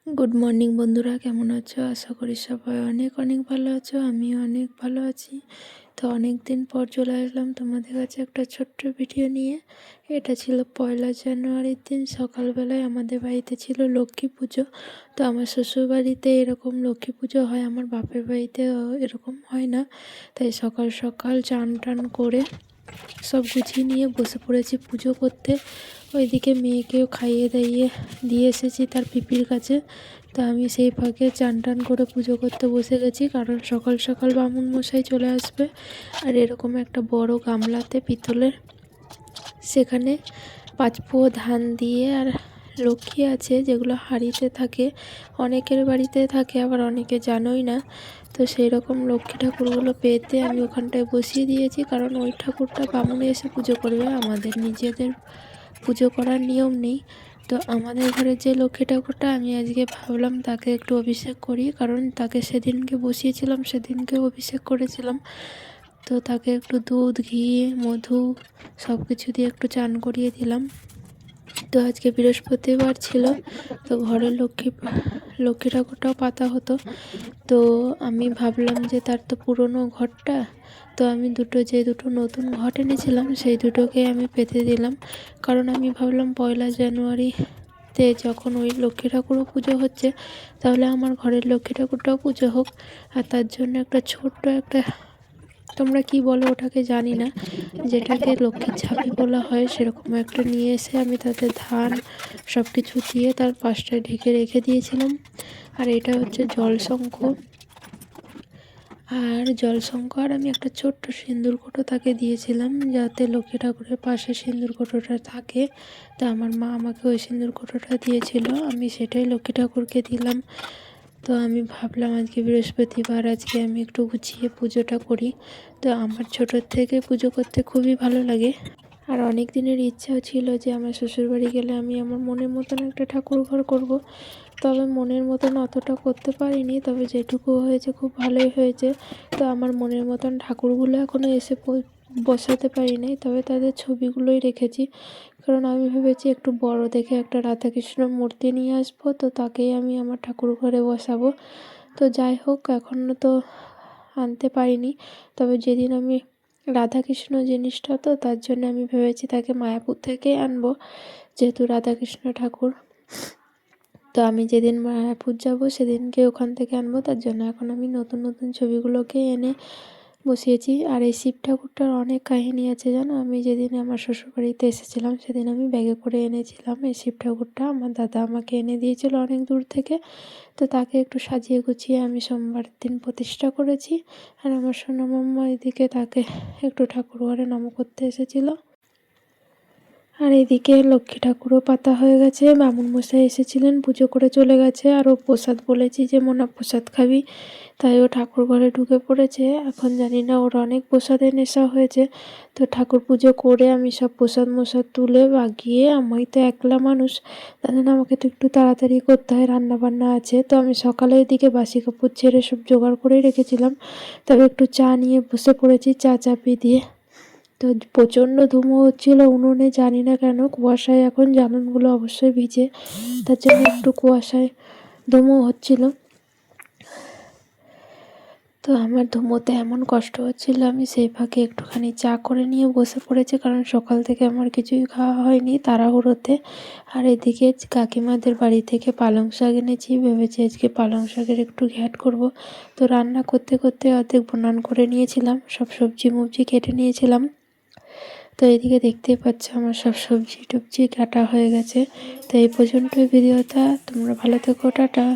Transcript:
Good morning বন্ধুরা, কেমন আছো? আশা করি সবাই অনেক অনেক ভালো আছো। আমিও অনেক ভালো আছি। তো অনেক দিন পর চলে আসলাম তোমাদের কাছে একটা ছোট্ট ভিডিও নিয়ে। এটা ছিল 1লা জানুয়ারির দিন সকালবেলায় আমাদের বাড়িতে ছিল লক্ষ্মী পুজো। তো আমার শ্বশুর বাড়িতে এরকম লক্ষ্মী পুজো হয়, আমার বাপের বাড়িতে এরকম হয় না। তাই সকাল সকাল চান টান করে সব গুছিয়ে নিয়ে বসে পড়েছি পুজো করতে। ওইদিকে মেয়েকেও খাইয়ে দাইয়ে দিয়ে এসেছি তার পিপির কাছে। তো আমি সেই ফাঁকে চান টান করে পুজো করতে বসে গেছি, কারণ সকাল সকাল বামুন মশাই চলে আসবে। আর এরকম একটা বড় গামলাতে পিতলের, সেখানে 5 পোয়া ধান দিয়ে আর লক্ষ্মী আছে যেগুলো হাঁড়িতে থাকে, অনেকের বাড়িতে থাকে আবার অনেকে জানোই না। তো সেই রকম লক্ষ্মী ঠাকুরগুলো পেতে আমি ওখানটায় বসিয়ে দিয়েছি, কারণ ওই ঠাকুরটা বামুনে এসে পুজো করবে, আমাদের নিজেদের পুজো করার নিয়ম নেই। তো আমাদের ঘরের যে লক্ষ্মী ঠাকুরটা, আমি আজকে ভাবলাম তাকে একটু অভিষেক করি, কারণ তাকে সেদিনকে বসিয়েছিলাম, সেদিনকে অভিষেক করেছিলাম। তো তাকে একটু দুধ, ঘি, মধু সব কিছু দিয়ে একটু চান করিয়ে দিলাম। তো আজকে বৃহস্পতিবার ছিল, তো ঘরের লক্ষ্মী ঠাকুরটাও পাতা হতো। তো আমি ভাবলাম যে তার তো পুরনো ঘরটা, তো আমি যে দুটো নতুন ঘট এনেছিলাম সেই দুটোকে আমি পেতে দিলাম। কারণ আমি ভাবলাম 1লা জানুয়ারিতে যখন ওই লক্ষ্মী ঠাকুরও পুজো হচ্ছে, তাহলে আমার ঘরের লক্ষ্মী ঠাকুরটাও পুজো হোক। আর তার জন্য একটা ছোট্ট একটা, তোমরা কি বলো ওটাকে জানি না, যেটাকে লক্ষ্মীর ঝাঁপি বলা হয়, সেরকম একটা নিয়ে এসে আমি তাতে ধান সব কিছু দিয়ে তার পাশটায় ঢেকে রেখে দিয়েছিলাম। আর এটা হচ্ছে জলশঙ্খ। আর আমি একটা ছোট্ট সিঁদুর কোটো তাকে দিয়েছিলাম, যাতে লক্ষ্মী ঠাকুরের পাশে সিঁদুর কোটোটা থাকে। তা আমার মা আমাকে ওই সিঁদুর কোটোটা দিয়েছিল, আমি সেটাই লক্ষ্মী ঠাকুরকে দিলাম। তো আমি ভাবলাম আজকে বৃহস্পতিবার, আজকে আমি একটু গুছিয়ে পুজোটা করি। তো আমার ছোটোর থেকে পুজো করতে খুবই ভালো লাগে। আর অনেক দিনের ইচ্ছাও ছিল যে আমার শ্বশুরবাড়ি গেলে আমি আমার মনের মতন একটা ঠাকুর ঘর করব। তবে মনের মতন অতটা করতে পারিনি, তবে যেটুকু হয়েছে খুব ভালোই হয়েছে। তো আমার মনের মতন ঠাকুরগুলো এখনও এসে বসাতে পারিনি, তবে তাদের ছবিগুলোই রেখেছি। কারণ আমি ভেবেছি একটু বড় দেখে একটা রাধাকৃষ্ণ মূর্তি নিয়ে আসবো, তো তাকেই আমি আমার ঠাকুর ঘরে বসাবো। তো যাই হোক, এখনও তো আনতে পারিনি। তবে যেদিন আমি রাধাকৃষ্ণ জিনিসটা, তো তার জন্য আমি ভেবেছি তাকে মায়াপুর থেকেই আনবো, যেহেতু রাধাকৃষ্ণ ঠাকুর। তো আমি যেদিন মায়াপুর যাব সেদিনকে ওখান থেকে আনবো, তার জন্য এখন আমি নতুন নতুন ছবিগুলোকে এনে বসিয়েছি। আর এই শিব ঠাকুরটার অনেক কাহিনী আছে জানো। আমি যেদিন আমার শ্বশুরবাড়িতে এসেছিলাম সেদিন আমি ব্যাগে করে এনেছিলাম এই শিব ঠাকুরটা, আমার দাদা আমাকে এনে দিয়েছিল অনেক দূর থেকে। তো তাকে একটু সাজিয়ে গুছিয়ে আমি সোমবার দিন প্রতিষ্ঠা করেছি। আর আমার সোনামাম্মা এদিকে তাকে একটু ঠাকুর ঘরে নম করতে এসেছিলো। আর এদিকে লক্ষ্মী ঠাকুরও পাতা হয়ে গেছে, বামুন মশাই এসেছিলেন, পুজো করে চলে গেছে। আর ও প্রসাদ বলেছি যে মোনা প্রসাদ খাবি, তাই ও ঠাকুর ঘরে ঢুকে পড়েছে। এখন জানি না ওর অনেক প্রসাদের নেশা হয়েছে। তো ঠাকুর পুজো করে আমি সব প্রসাদ মশাদ তুলে বাগিয়ে, আমি তো একলা মানুষ, তাই জন্য আমাকে তো একটু তাড়াতাড়ি করতে হয়, রান্না বান্না আছে। তো আমি সকালের দিকে বাসি কাপড় ছেড়ে সব জোগাড় করেই রেখেছিলাম। তবে একটু চা নিয়ে বসে পড়েছি, চা চাপিয়ে দিয়ে। তো প্রচণ্ড ধুমো হচ্ছিল উনুনে, জানি না কেন, কুয়াশায় এখন জ্বালনগুলো অবশ্যই ভিজে, তার জন্য একটু কুয়াশায় ধুমো হচ্ছিল। তো আমার ধুমোতে এমন কষ্ট হচ্ছিল, আমি সেই ফাঁকে একটুখানি চা করে নিয়ে বসে পড়েছি, কারণ সকাল থেকে আমার কিছুই খাওয়া হয়নি তাড়াহুড়োতে। আর এদিকে কাকিমাদের বাড়ি থেকে পালং শাক এনেছি, ভেবেছি আজকে পালং শাকের একটু ঘ্যাট করব। তো রান্না করতে করতে অর্ধেক বনান করে নিয়েছিলাম, সব সবজি মবজি কেটে নিয়েছিলাম। তো এদিকে দেখতেই পাচ্ছ আমার সব সবজি টবজি কাটা হয়ে গেছে। তো এই পর্যন্তই ভিডিওটা, তোমরা ভালো থেকো, টাটা।